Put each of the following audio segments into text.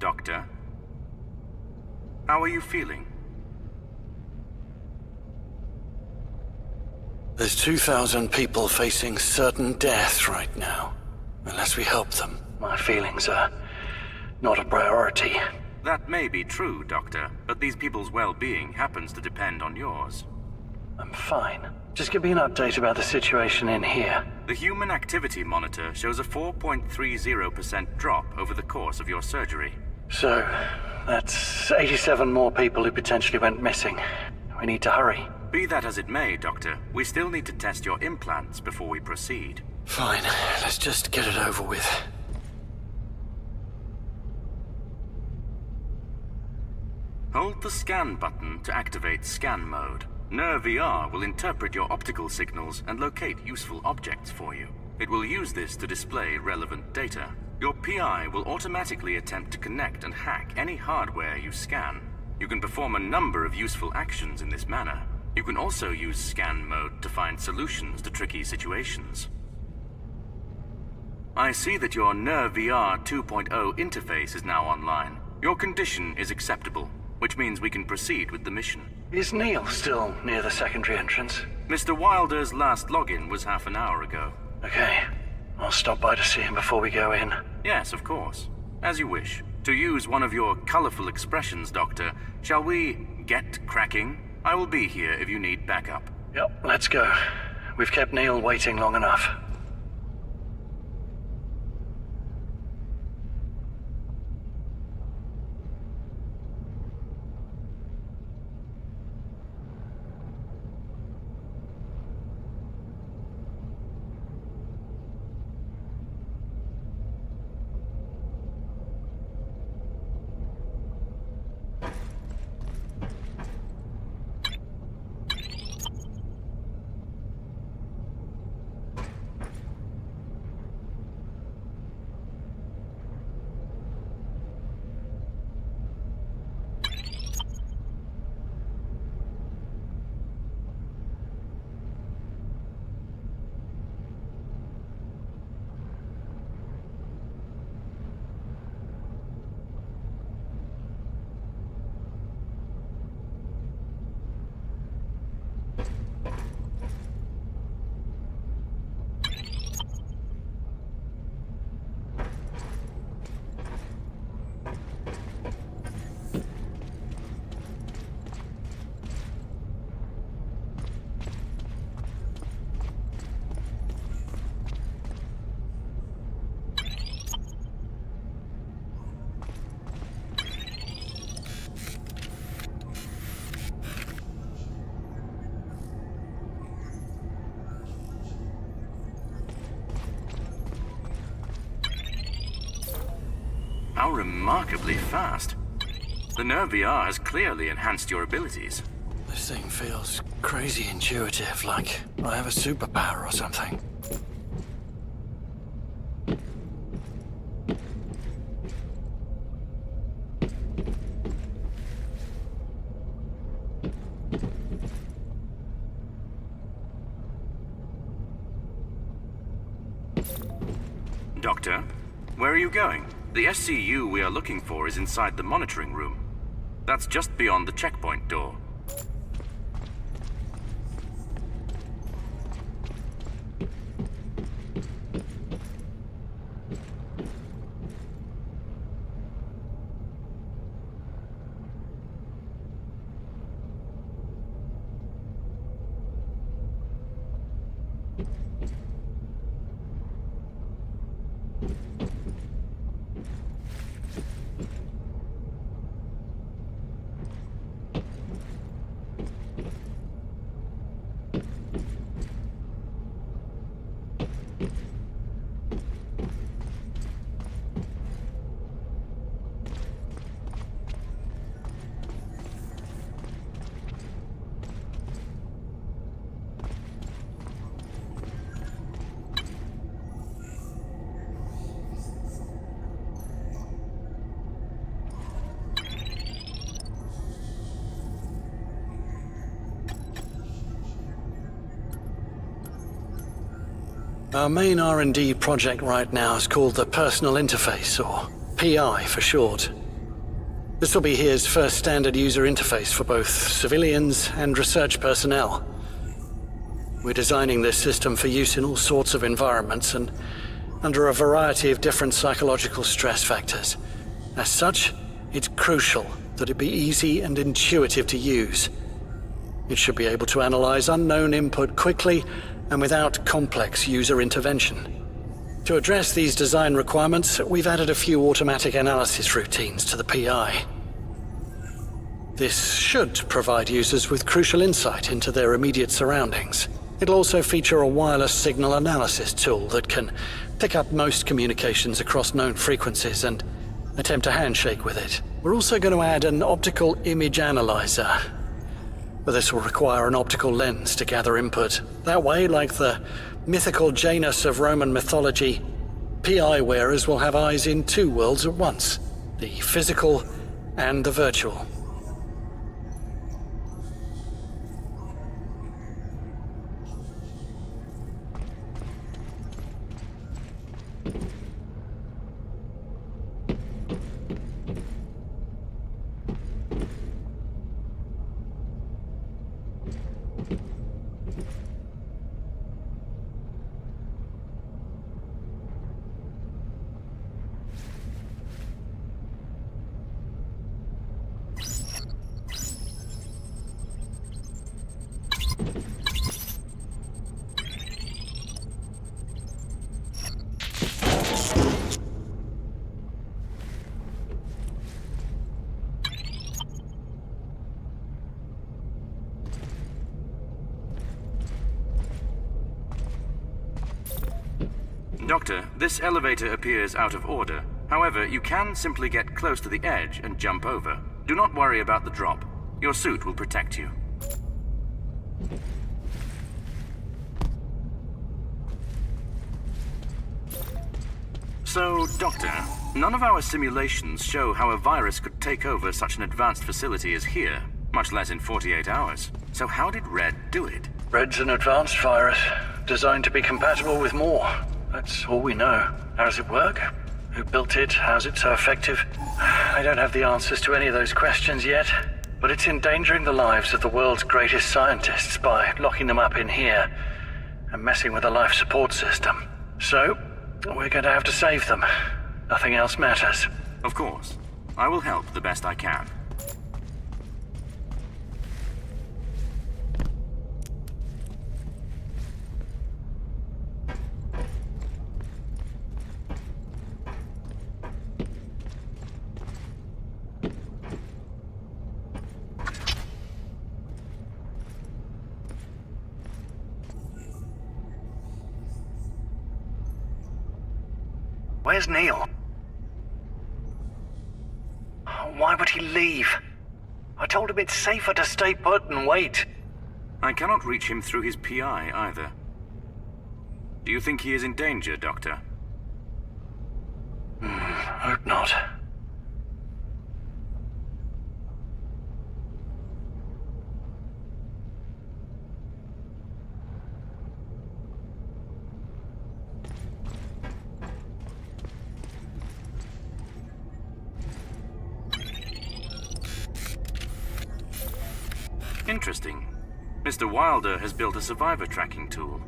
Doctor. How are you feeling? There's 2,000 people facing certain death right now. Unless we help them, my feelings are not a priority. That may be true, Doctor, but these people's well-being happens to depend on yours. I'm fine. Just give me an update about the situation in here. The Human Activity Monitor shows a 4.30% drop over the course of your surgery. So, that's 87 more people who potentially went missing. We need to hurry. Be that as it may, Doctor, we still need to test your implants before we proceed. Fine, let's just get it over with. Hold the scan button to activate scan mode. NER-VR will interpret your optical signals and locate useful objects for you. It will use this to display relevant data. Your PI will automatically attempt to connect and hack any hardware you scan. You can perform a number of useful actions in this manner. You can also use scan mode to find solutions to tricky situations. I see that your NER-VR 2.0 interface is now online. Your condition is acceptable, which means we can proceed with the mission. Is Neil still near the secondary entrance? Mr. Wilder's last login was half an hour ago. Okay. I'll stop by to see him before we go in. Yes, of course. As you wish. To use one of your colorful expressions, Doctor, shall we get cracking? I will be here if you need backup. Yep, let's go. We've kept Neil waiting long enough. How remarkably fast. The NER-VR has clearly enhanced your abilities. This thing feels crazy intuitive, like I have a superpower or something. Doctor, where are you going? The SCU we are looking for is inside the monitoring room. That's just beyond the checkpoint door. Our main R&D project right now is called the Personal Interface, or PI for short. This will be his first standard user interface for both civilians and research personnel. We're designing this system for use in all sorts of environments and under a variety of different psychological stress factors. As such, it's crucial that it be easy and intuitive to use. It should be able to analyze unknown input quickly and without complex user intervention. To address these design requirements, we've added a few automatic analysis routines to the PI. This should provide users with crucial insight into their immediate surroundings. It'll also feature a wireless signal analysis tool that can pick up most communications across known frequencies and attempt a handshake with it. We're also going to add an optical image analyzer, but this will require an optical lens to gather input. That way, like the mythical Janus of Roman mythology, PI wearers will have eyes in two worlds at once, the physical and the virtual. Doctor, this elevator appears out of order. However, you can simply get close to the edge and jump over. Do not worry about the drop. Your suit will protect you. So, Doctor, none of our simulations show how a virus could take over such an advanced facility as here, much less in 48 hours. So how did Red do it? Red's an advanced virus, designed to be compatible with more. That's all we know. How does it work? Who built it? How's it so effective? I don't have the answers to any of those questions yet, but it's endangering the lives of the world's greatest scientists by locking them up in here and messing with the life support system. So, we're going to have to save them. Nothing else matters. Of course. I will help the best I can. Where's Neil? Why would he leave? I told him it's safer to stay put and wait. I cannot reach him through his PI either. Do you think he is in danger, Doctor? Hope not. Interesting. Mr. Wilder has built a survivor tracking tool.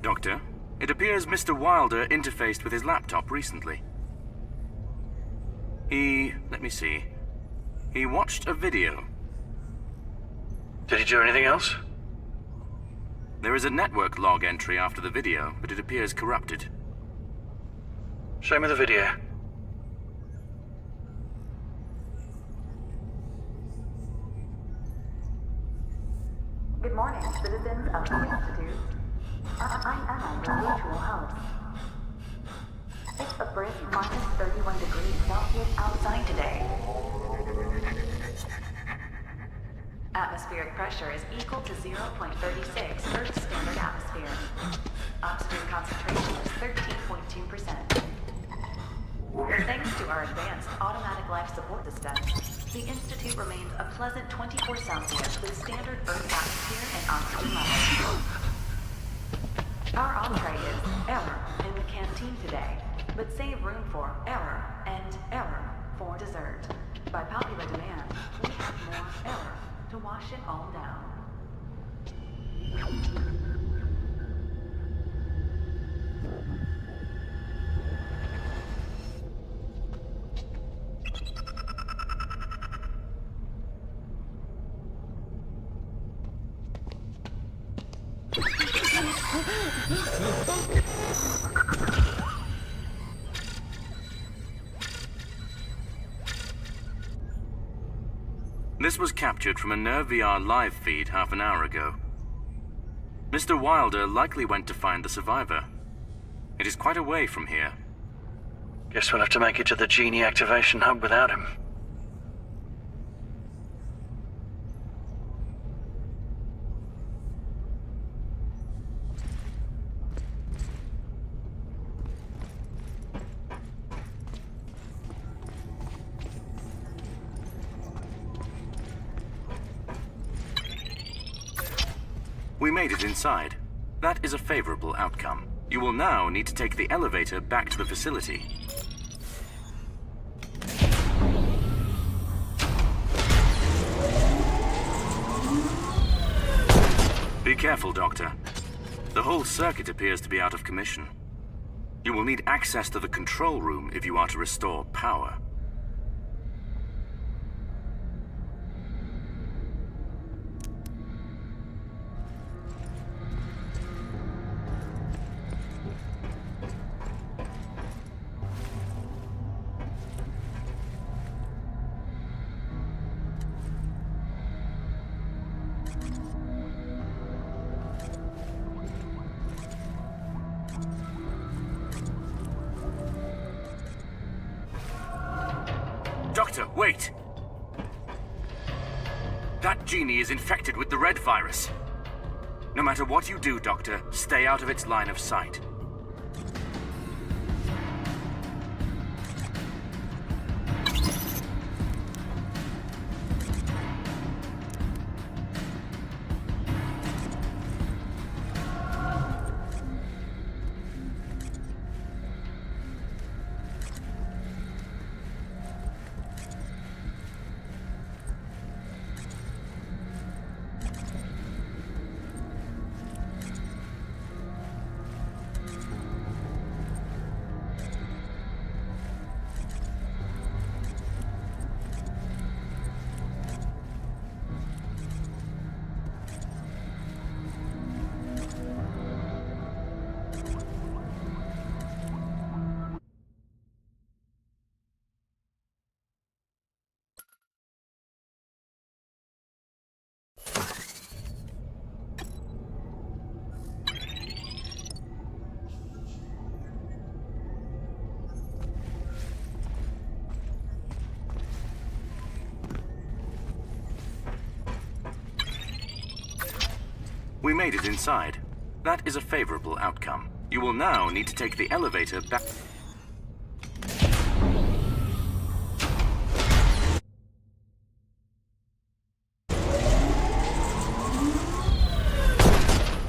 Doctor, it appears Mr. Wilder interfaced with his laptop recently. Let me see. He watched a video. Did he do anything else? There is a network log entry after the video, but it appears corrupted. Show me the video. Good morning, citizens of the Institute. I'm Emma, your virtual host. It's a brisk minus 31 degrees Celsius outside today. Atmospheric pressure is equal to 0.36 Earth standard atmosphere. Oxygen concentration is 13.2%. Thanks to our advanced automatic life support system, the Institute remains a pleasant 24 Celsius with standard Earth atmosphere and oxygen levels. Our entree is error in the canteen today, but save room for error and error for dessert. By popular demand, we have more error to wash it all down. This was captured from a Nerve VR live feed half an hour ago. Mr. Wilder likely went to find the survivor. It is quite a way from here. Guess we'll have to make it to the Genie activation hub without him. We made it inside. That is a favorable outcome. You will now need to take the elevator back to the facility. Be careful, Doctor. The whole circuit appears to be out of commission. You will need access to the control room if you are to restore power. Doctor, wait! That genie is infected with the red virus. No matter what you do, Doctor, stay out of its line of sight. We made it inside. That is a favorable outcome. You will now need to take the elevator back.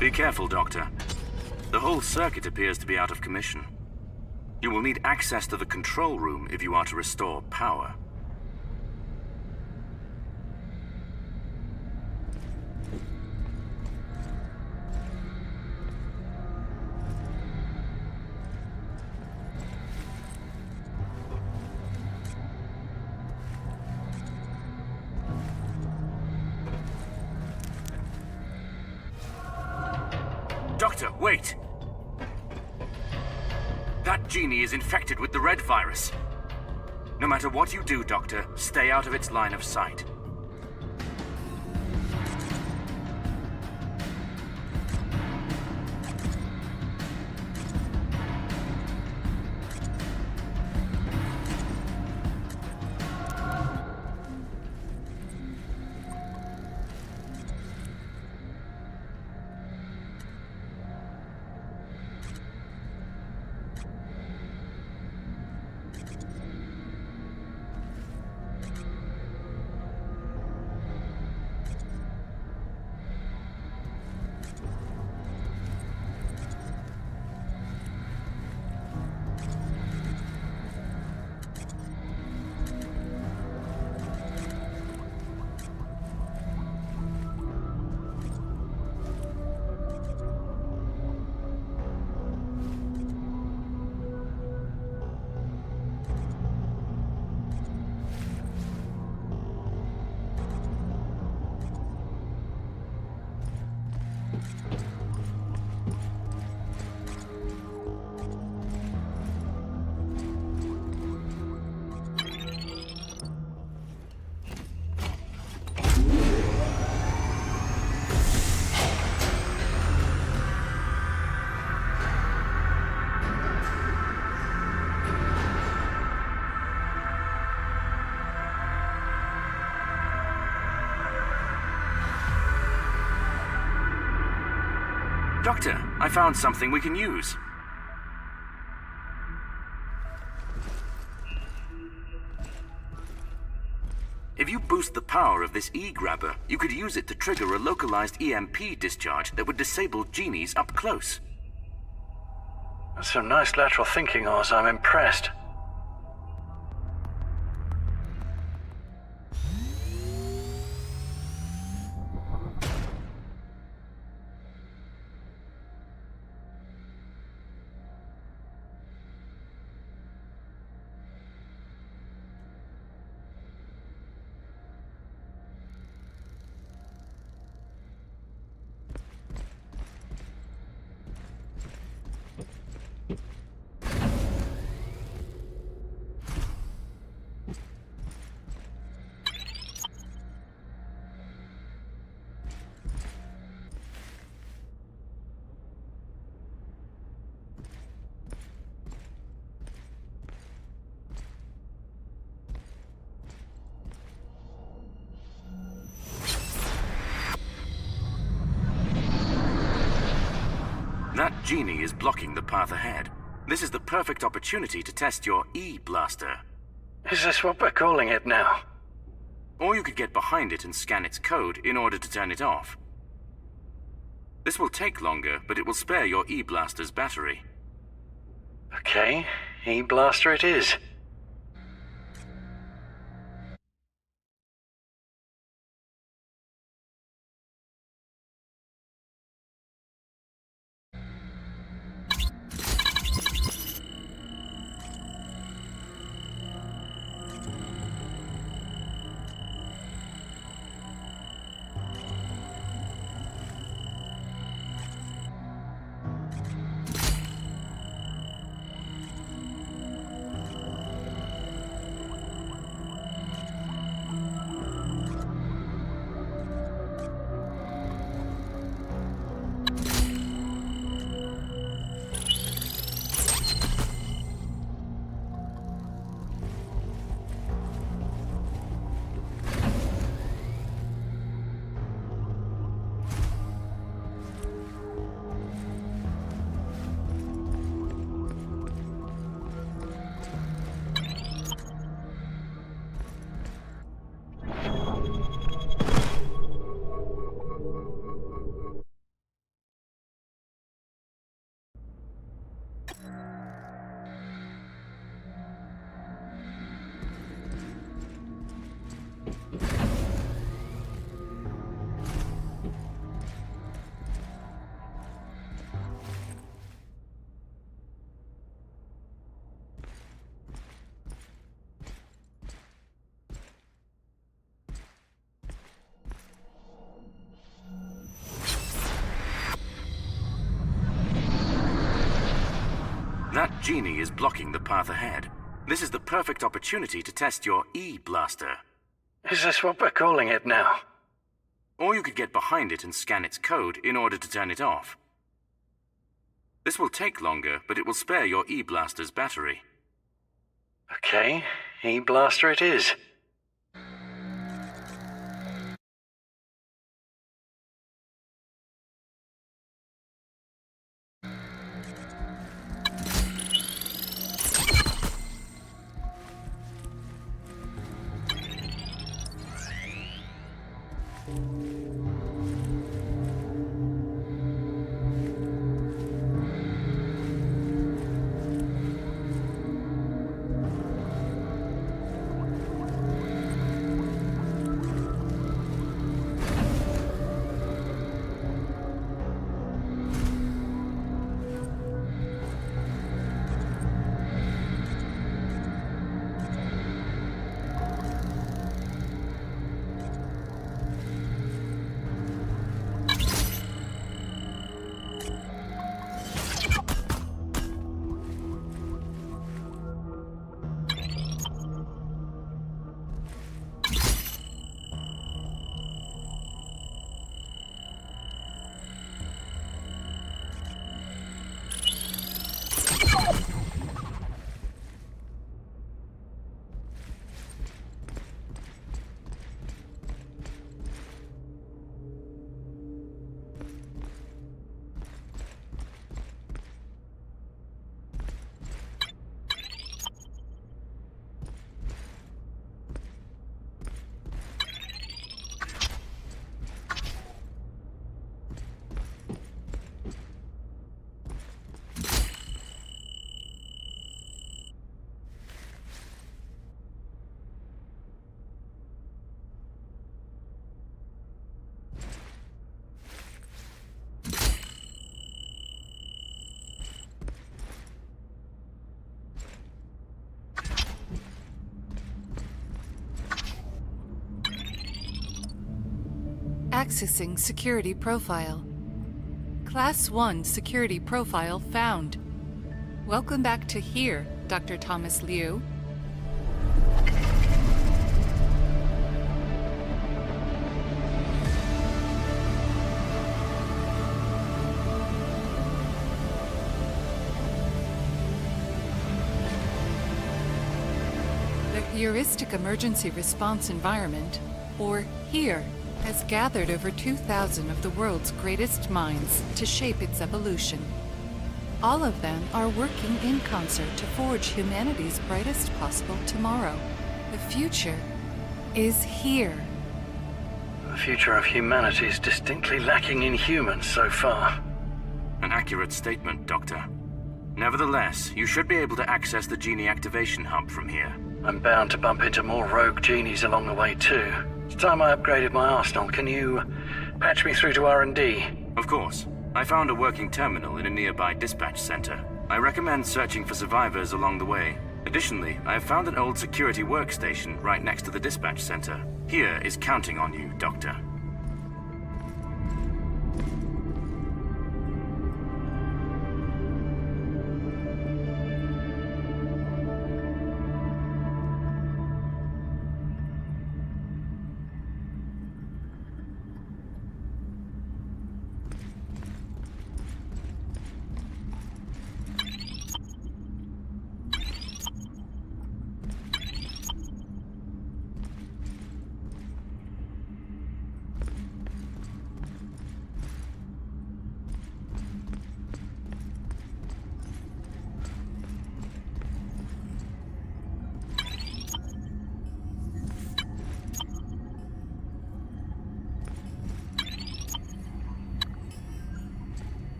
Be careful, Doctor. The whole circuit appears to be out of commission. You will need access to the control room if you are to restore power. Doctor, wait! That genie is infected with the red virus. No matter what you do, Doctor, stay out of its line of sight. Doctor, I found something we can use. If you boost the power of this E-grabber, you could use it to trigger a localized EMP discharge that would disable genies up close. That's some nice lateral thinking, Oz. I'm impressed. That genie is blocking the path ahead. This is the perfect opportunity to test your E-blaster. Is this what we're calling it now? Or you could get behind it and scan its code in order to turn it off. This will take longer, but it will spare your E-blaster's battery. Okay, E-blaster it is. That genie is blocking the path ahead. This is the perfect opportunity to test your E-blaster. Is this what we're calling it now? Or you could get behind it and scan its code in order to turn it off. This will take longer, but it will spare your E-blaster's battery. Okay, E-blaster it is. Accessing security profile. Class 1 security profile found. Welcome back to here, Dr. Thomas Liu. The Heuristic Emergency Response Environment, or HERE, has gathered over 2,000 of the world's greatest minds to shape its evolution. All of them are working in concert to forge humanity's brightest possible tomorrow. The future is here. The future of humanity is distinctly lacking in humans so far. An accurate statement, Doctor. Nevertheless, you should be able to access the Genie Activation Hub from here. I'm bound to bump into more rogue genies along the way too. It's time I upgraded my arsenal. Can you patch me through to R&D? Of course. I found a working terminal in a nearby dispatch center. I recommend searching for survivors along the way. Additionally, I have found an old security workstation right next to the dispatch center. Here is counting on you, Doctor.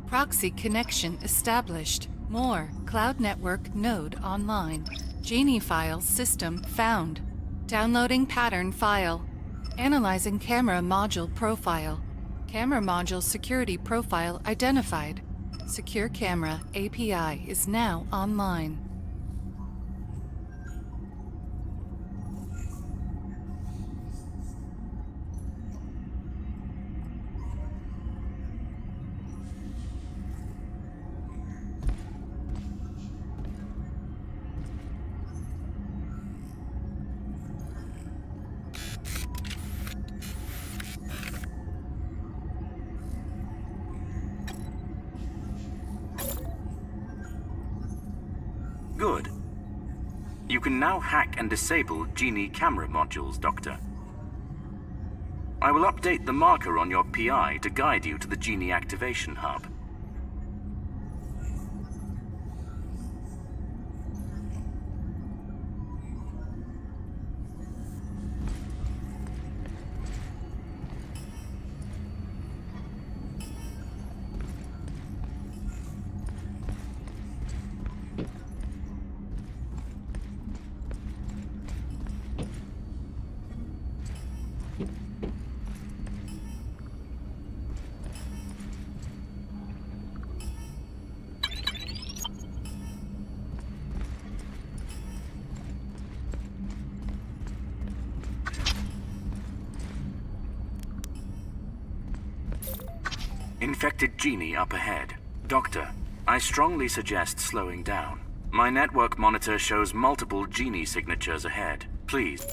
Proxy connection established. More. Cloud network node online. Genie file system found. Downloading pattern file. Analyzing camera module profile. Camera module security profile identified. Secure camera API is now online. Good. You can now hack and disable Genie camera modules, Doctor. I will update the marker on your PI to guide you to the Genie activation hub. Infected Genie up ahead. Doctor, I strongly suggest slowing down. My network monitor shows multiple Genie signatures ahead. Please.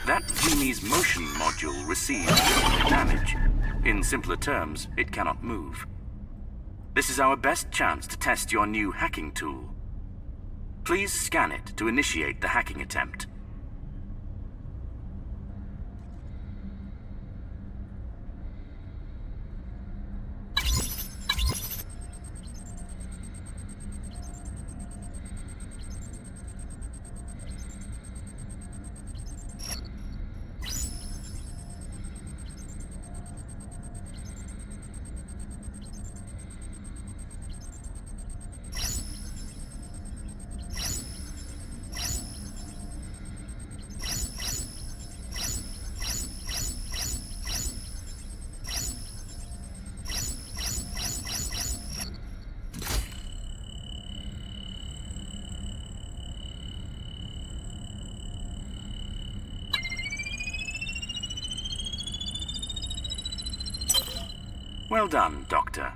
That Genie's motion module received limited damage. In simpler terms, it cannot move. This is our best chance to test your new hacking tool. Please scan it to initiate the hacking attempt. Well done, Doctor.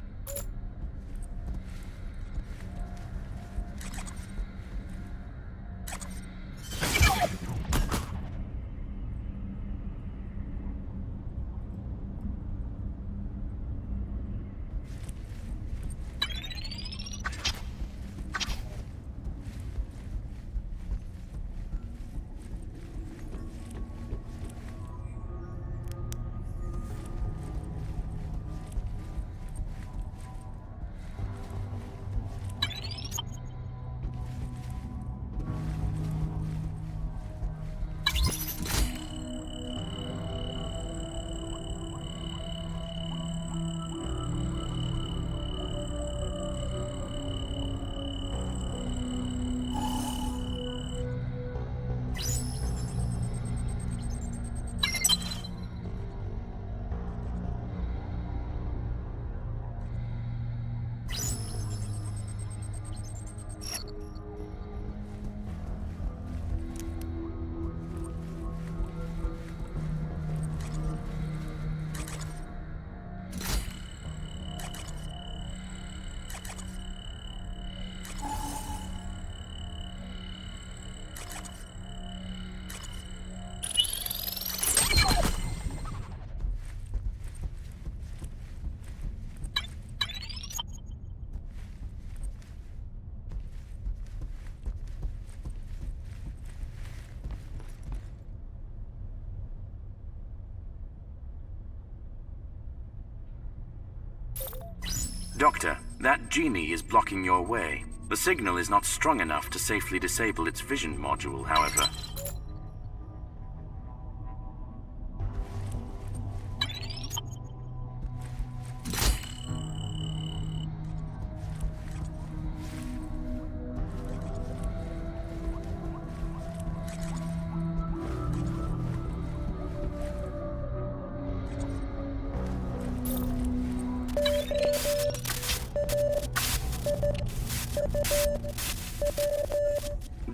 Doctor, that Genie is blocking your way. The signal is not strong enough to safely disable its vision module, however.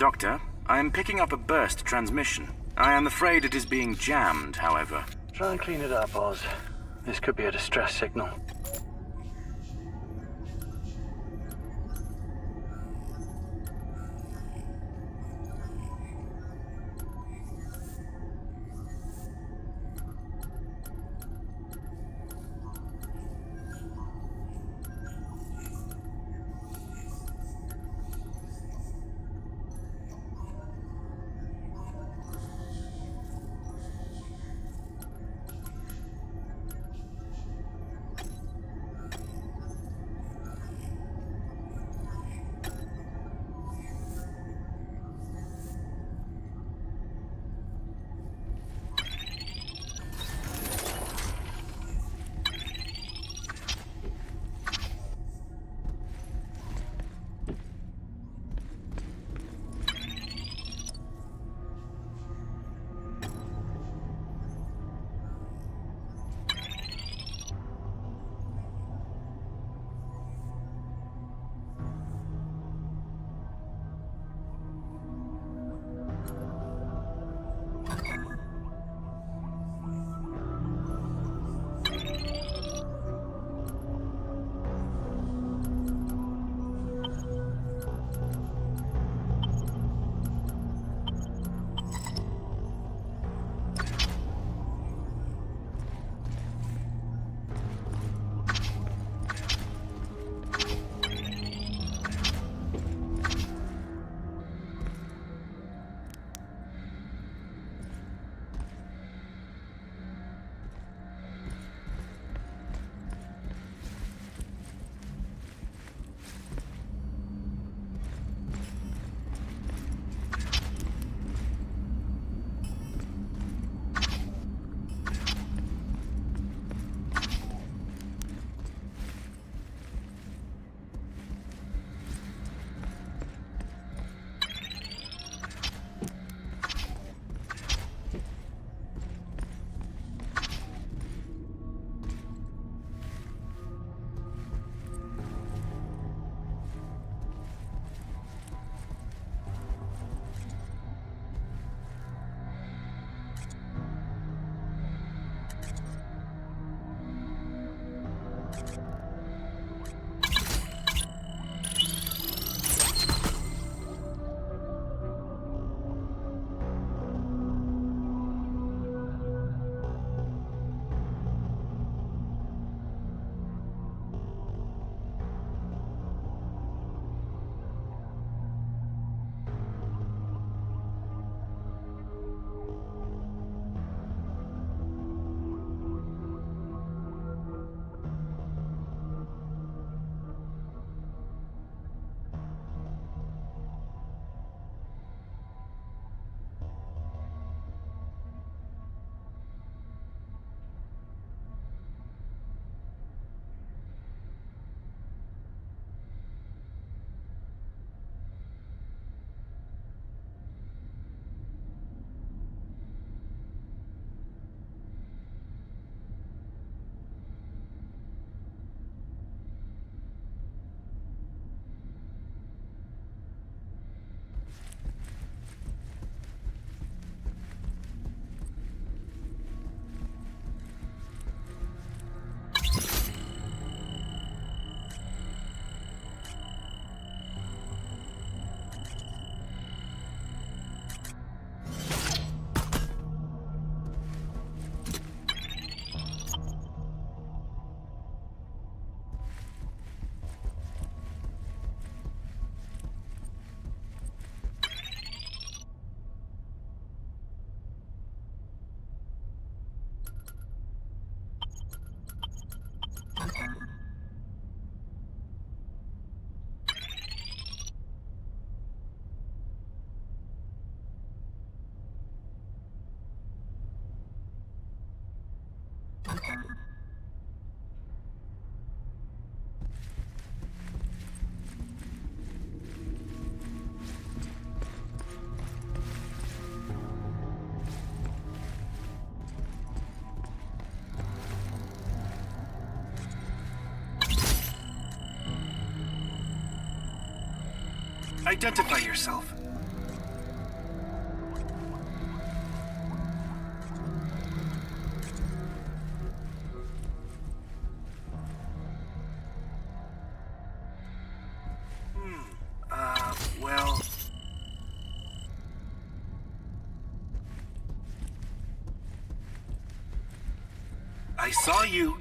Doctor, I am picking up a burst transmission. I am afraid it is being jammed, however. Try and clean it up, Oz. This could be a distress signal. Identify yourself. Well... I saw you.